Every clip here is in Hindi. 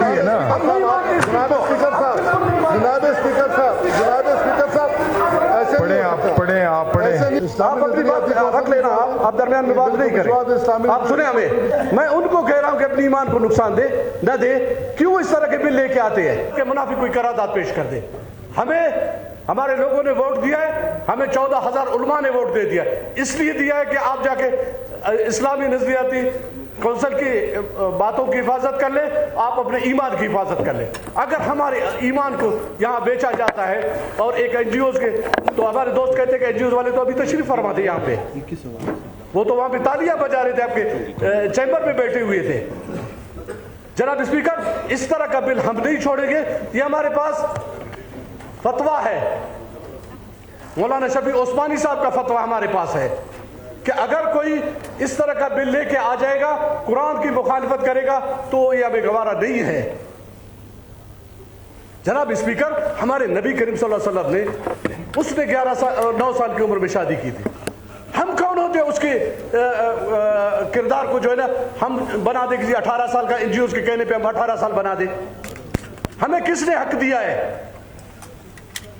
रही है ना। पढ़े आप पढ़े। आप अपनी बात रख लेना, आप दरमियान में बात नहीं करें। आप सुने हमें, मैं उनको कह रहा हूं कि अपनी ईमान को नुकसान दे न दे, क्यों इस तरह के बिल लेके आते हैं कि मुनाफिक कोई करारदाद पेश कर दे। हमें हमारे लोगों ने वोट दिया है, हमें 14,000 उलमा ने वोट दे दिया, इसलिए दिया है कि आप जाके इस्लामी नजरियाती कौंसिल की बातों की हिफाजत कर ले, आप अपने ईमान की हिफाजत कर ले। अगर हमारे ईमान को यहाँ बेचा जाता है और एक एनजीओ के, तो हमारे दोस्त कहते हैं कि एनजीओ वाले तो अभी तशरीफ फरमा थे यहाँ पे, वो तो वहां पे तालियां बजा रहे थे, आपके चैम्बर में बैठे हुए थे। जनाब स्पीकर, इस तरह का बिल हम नहीं छोड़ेंगे। ये हमारे पास फतवा है, मौलाना शफी उस्मानी साहब का फतवा हमारे पास है कि अगर कोई इस तरह का बिल लेके आ जाएगा, कुरान की मुखालिफत करेगा, तो ये हमें गवारा नहीं है। जनाब स्पीकर, हमारे नबी करीम सल्लल्लाहु अलैहि वसल्लम ने, उसने 9 साल की उम्र में शादी की थी। हम कौन होते हैं उसके किरदार को जो है ना हम बना दे, किसी 18 साल का एनजीओ के कहने पे हम 18 साल बना दे। हमें किसने हक दिया है?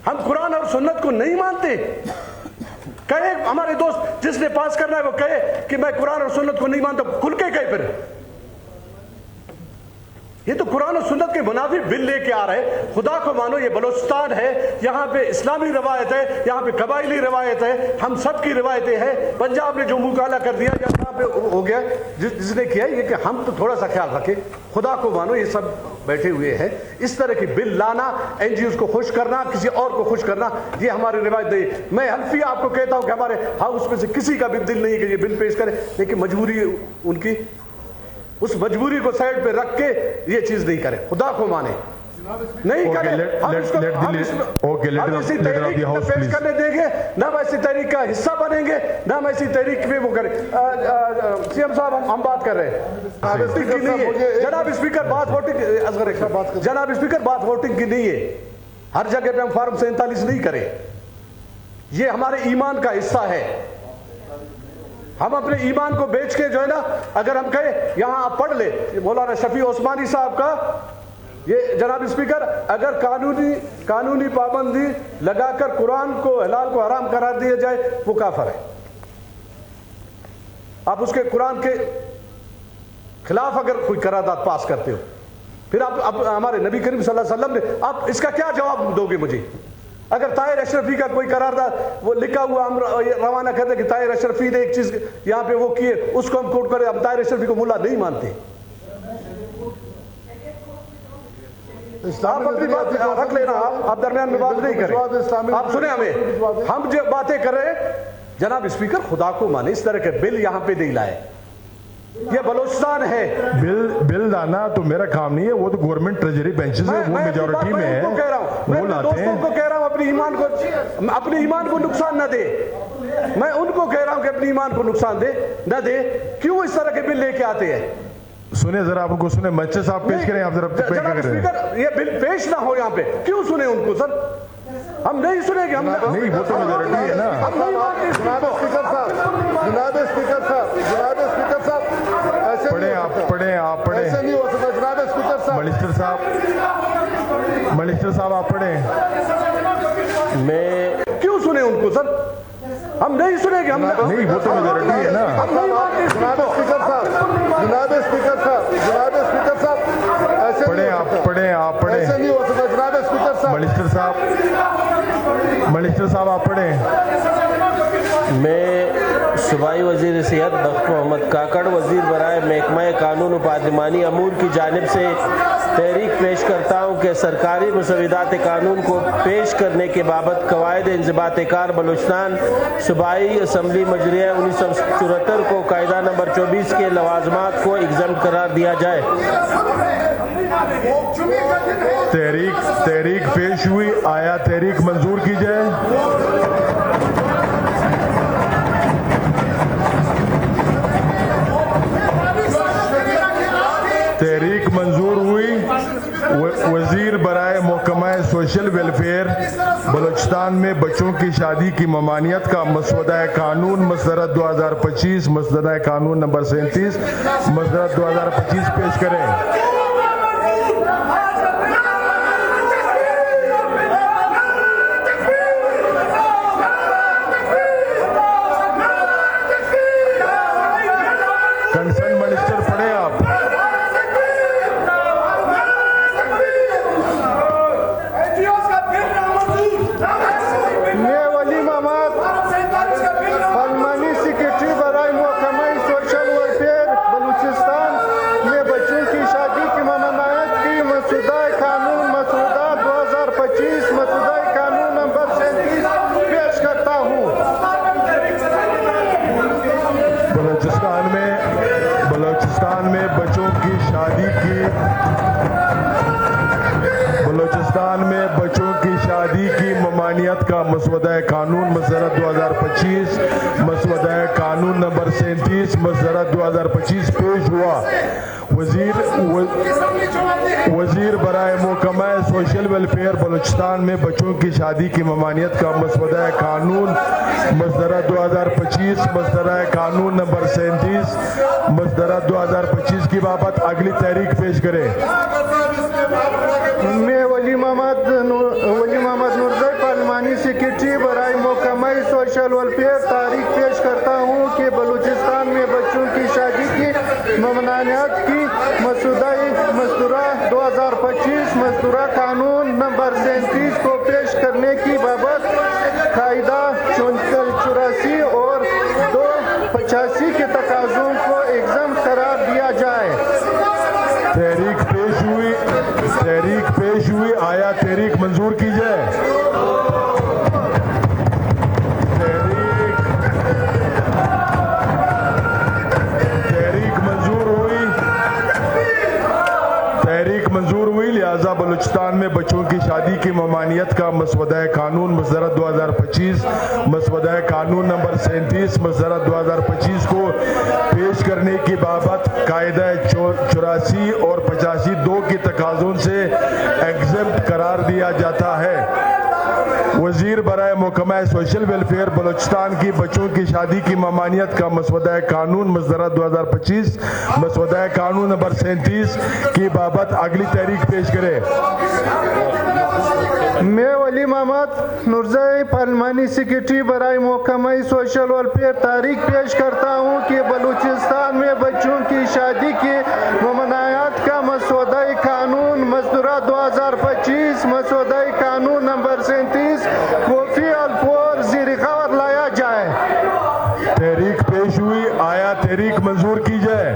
हम कुरान और सुन्नत को नहीं मानते। कहे हमारे दोस्त जिसने पास करना है वो कहे कि मैं कुरान और सुन्नत को नहीं मानता, खुल के कहे। फिर ये तो कुरान और सुन्नत के मुनाफिक बिल लेके आ रहे। खुदा को मानो, ये बलोचिस्तान है, यहाँ पे इस्लामी रवायत है, यहाँ पे कबायली रवायत है, हम सब की रवायतें हैं। पंजाब ने जो मुंह काला कर दिया यहाँ पे हो गया, जिसने किया ये कि हम तो थोड़ा सा ख्याल रखें। खुदा को मानो, ये सब बैठे हुए हैं। इस तरह की बिल लाना, एनजीओ को खुश करना, किसी और को खुश करना, ये हमारी रिवायत नहीं। मैं हल्फी आपको कहता हूं कि हमारे हाउस में से किसी का भी दिल नहीं है कि ये बिल पेश करे, लेकिन मजबूरी उनकी, उस मजबूरी को साइड पे रख के ये चीज नहीं करे। खुदा को माने, नहीं करे। हम इसी तहरीक में पेश करने देंगे, ना हम ऐसी तहरीक का हिस्सा बनेंगे, ना हम ऐसी तहरीक में वो करें। सीएम साहब, हम बात कर रहे हैं। जनाब स्पीकर, बात वोटिंग, जनाब स्पीकर, बात वोटिंग की नहीं है। हर जगह पे हम फॉर्म 47 नहीं करें। ये हमारे ईमान का हिस्सा है। हम अपने ईमान को बेच के जो है ना, अगर हम कहें यहां आप पढ़ ले मौलाना शफी उस्मानी साहब का, ये जनाब स्पीकर, अगर कानूनी पाबंदी लगाकर कुरान को हलाल को हराम करार दिया जाए, वो काफिर है। आप उसके कुरान के खिलाफ अगर कोई करारदाद पास करते हो, फिर आप हमारे नबी करीम सल्लल्लाहु अलैहि वसल्लम ने, आप इसका क्या जवाब दोगे मुझे? अगर ताहिर अशरफी का कोई करारदाद वो लिखा हुआ हम रवाना करते कि ताहिर अशरफी ने एक चीज यहां पे वो किए, उसको हम कोट करें, हम ताहिर अशरफी को मुल्ला नहीं मानते। आप अपनी बात रख लेना, आप दरमियान में बात नहीं करें। आप सुने हमें, हम जो बातें कर रहे हैं, जनाब स्पीकर, खुदा को माने, इस तरह के बिल यहां पे नहीं लाए। ये बलोचिस्तान है। बिल लाना तो मेरा काम नहीं है, वो तो गवर्नमेंट ट्रेजरी बेंचेस है, वो मेजॉरिटी में है, कह रहा हूं, मैं दोस्तों को कह रहा हूं अपने ईमान को नुकसान न दे। मैं उनको कह रहा हूं कि अपने ईमान को नुकसान दे न दे, क्यों इस तरह के बिल लेके आते हैं। सुने जरा, आपको सुने, मंच साहब पेश करें, आप जरा स्पीकर, ये बिल पेश ना हो यहाँ पे, क्यों सुने उनको? सर, हम नहीं सुनेंगे। हम नहीं, वो तो मेजॉरिटी है ना। हम नहीं मानते। जनाब स्पीकर साहब, ऐसे पढ़े आप पढ़े, ऐसे नहीं हो सकता। जनाब स्पीकर साहब, मलिस्टर साहब आप पढ़े। मैं क्यों सुने उनको? सर, हम नहीं सुनेंगे। हम नहीं, वो तो मेजॉरिटी है ना। हम नहीं मानते। जनाब स्पीकर साहब, ऐसे आप पढ़े, ऐसे नहीं हो सकता। जनाब स्पीकर साहब, मलिस्टर साहब आप पढ़े। मैं सूबाई वज़ीर सेहत बख्श मोहम्मद काकड़ वज़ीर बराए महकमा कानून व पार्लिमानी अमूर की जानिब से तहरीक पेश करता हूँ कि सरकारी मुसविदात कानून को पेश करने के बाबत कवायद इंज़िबात कार बलूचिस्तान सूबाई असम्बली मजरिया 1974 को कायदा नंबर 24 के लवाजमात को एग्जम्प्ट करार दिया जाए। तहरीक पेश हुई, आया तहरीक मंजूर की जाए। तहरीक मंजूर हुई। वजीर बराए महकमा सोशल वेलफेयर बलूचिस्तान में बच्चों की शादी की ममानियत का मसवदा कानून मसदरत 2025 मसवदा कानून नंबर 37 मसदरत 2025 पेश करें। ममानियत का मसवदा कानून मसरत 2025 मसवदा कानून नंबर 37 मसरत 2025 पेश हुआ। वजीर बराए महकमा सोशल वेलफेयर बलूचिस्तान में बच्चों की शादी की ममानियत का मसवदा कानून मसदरा 2025 मसदरा कानून नंबर 37 मसदरा 2025 की बाबत अगली तहरीक पेश करें। मैं वली मोहम्मद नूरजई पार्लिमानी सेक्रेटरी बराए महकमा सोशल वेलफेयर तारीख पेश करता हूँ कि बलूचिस्तान में बच्चों की शादी की ममानियत की मसदूरा 2025 मसदूरा कानून नंबर 37 को पेश करने की बाबत कायदा 84 और 285 के तकाज़ों को एग्जाम करार दिया जाए। तहरीक पेश हुई। आया तहरीक मंजूर की जाए। तहरीक मंजूर हुई। लिहाजा बलूचिस्तान में बच्चों की शादी की ममानियत का मसवदा कानून मसदरा 2025 मसवदा कानून नंबर 37 मसदरा 2025 को पेश करने की बाबत कायदा 84 और 85 दो की तकाज़ों से एग्जम्प्ट करार दिया जाता है। वजीर बराए महकमा सोशल वेलफेयर बलूचिस्तान की बच्चों की शादी की ममानियत का मसवदा कानून मसदरा 2025 मसवदा कानून नंबर 37 की बाबत अगली तहरीक पेश करें। मैं वली मोहम्मद नूरजई पार्लिमानी सेक्रेटरी बराए महकमा सोशल वेलफेयर तारीख पेश करता हूँ कि बलूचिस्तान में बच्चों की शादी की ममानियत का मसवदा कानून मसदूरा 2025 मसवदा कानून नंबर 37 को फिर ज़ेर गौर लाया जाए। तहरीक पेश हुई। आया तहरीक मंजूर की जाए।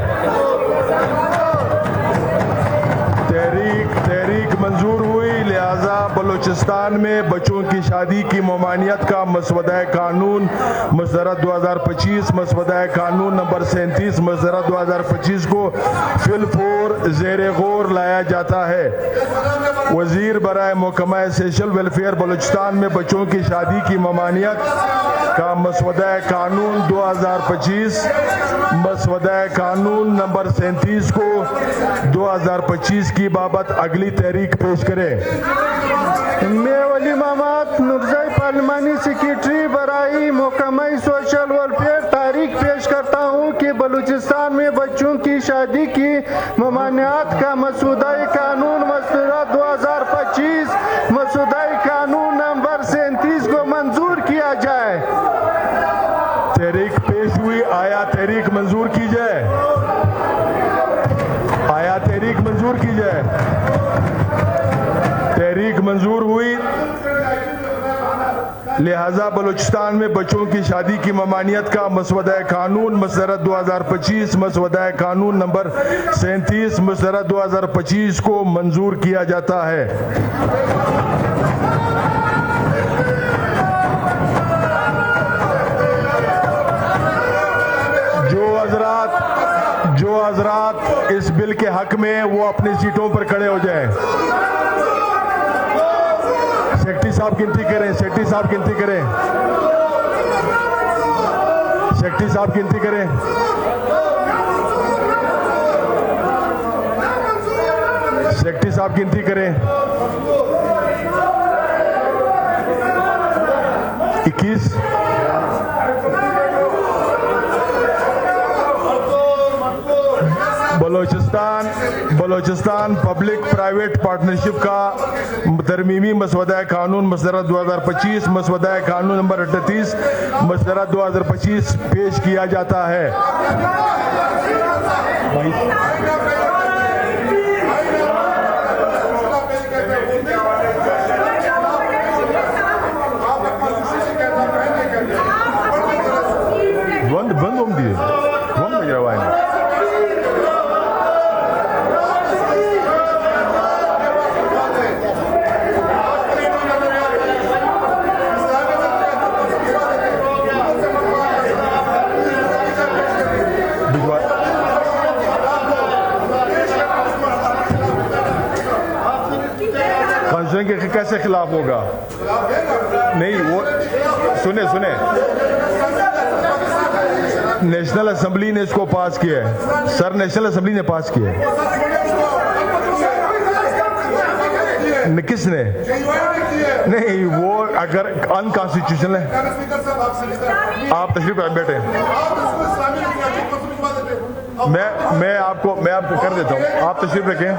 तहरीक मंजूर हुई। लिहाजा बलूचिस्तान में बच्चों की शादी की ममानियत का मसवदा कानून मसदरा 2025 मसवदा कानून नंबर 37 मसदरा 2025 को फिलफोर ज़ेर गौर लाया जाता है। वजीर बराए महकमा सोशल वेलफेयर बलूचिस्तान में बच्चों की शादी की ममानियत का मसवदा कानून 2025 मसवदा कानून नंबर 37 को 2025 की बाबत अगली तहरीक पेश करें। मैं वली मोहम्मद नूरजई पार्लिमानी सेक्रेटरी बराई महकमा सोशल वेलफेयर तारीख पेश करता हूँ कि बलूचिस्तान में बच्चों की शादी की ममानियत का मसवदा कानून मसदूरा 2025 मसवदा कानून नंबर 37 को मंजूर किया जाए। तहरीक पेश हुई। आया तहरीक मंजूर की जाए। आया तहरीक मंजूर की जाए। तहरीक मंजूर हुई। लिहाजा बलूचिस्तान में बच्चों की शादी की ममानियत का मसवदा कानून मसदरा 2025 मसवदा कानून नंबर 37 मसदरा 2025 को मंजूर किया जाता है। जो हजरात इस बिल के हक में हैं वो अपनी सीटों पर खड़े हो जाएं। सेक्रेटरी साहब गिनती करें। सेक्रेटरी साहब गिनती करें। सेक्रेटरी साहब गिनती करें। सेक्रेटरी साहब गिनती करें। 21 बलूचिस्तान पब्लिक प्राइवेट पार्टनरशिप का तरमीमी मसवदा कानून मसदरा 2025 मसवदा कानून नंबर 38 मसदरा 2025 पेश किया जाता है। बंद होम दिए बंद गिरवाए। फांसियों के कैसे खिलाफ होगा? नहीं, वो सुने नेशनल असेंबली ने इसको पास किया है सर, नेशनल असेंबली ने पास किया है। किसने? नहीं, वो अगर अनकॉन्स्टिट्यूशनल है। आप तशरीफ बैठे, मैं आपको कर देता हूँ, आप तशरीफ रखें।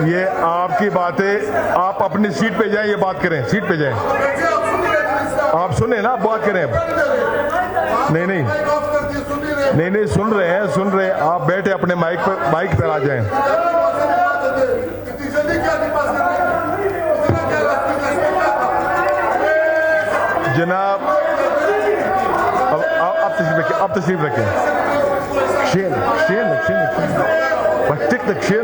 ये आपकी बातें, आप अपनी सीट पे जाएं, ये बात करें, सीट पे जाएं। आप सुने ना, बात करें। नहीं, सुन रहे हैं। आप बैठे अपने माइक पे आ जाएं। जनाब, आप तशरीफ रखें। But take the chair.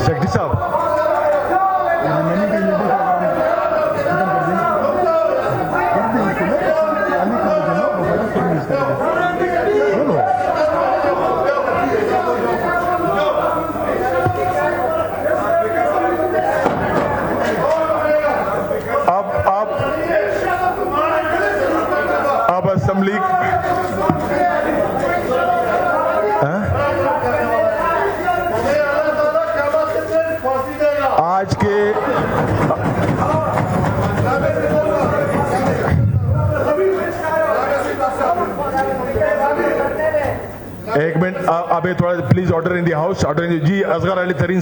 Secretary साहब, अब असेंबली आज के एक मिनट, अब थोड़ा please order in the house, order in जी। असगर अली तरीन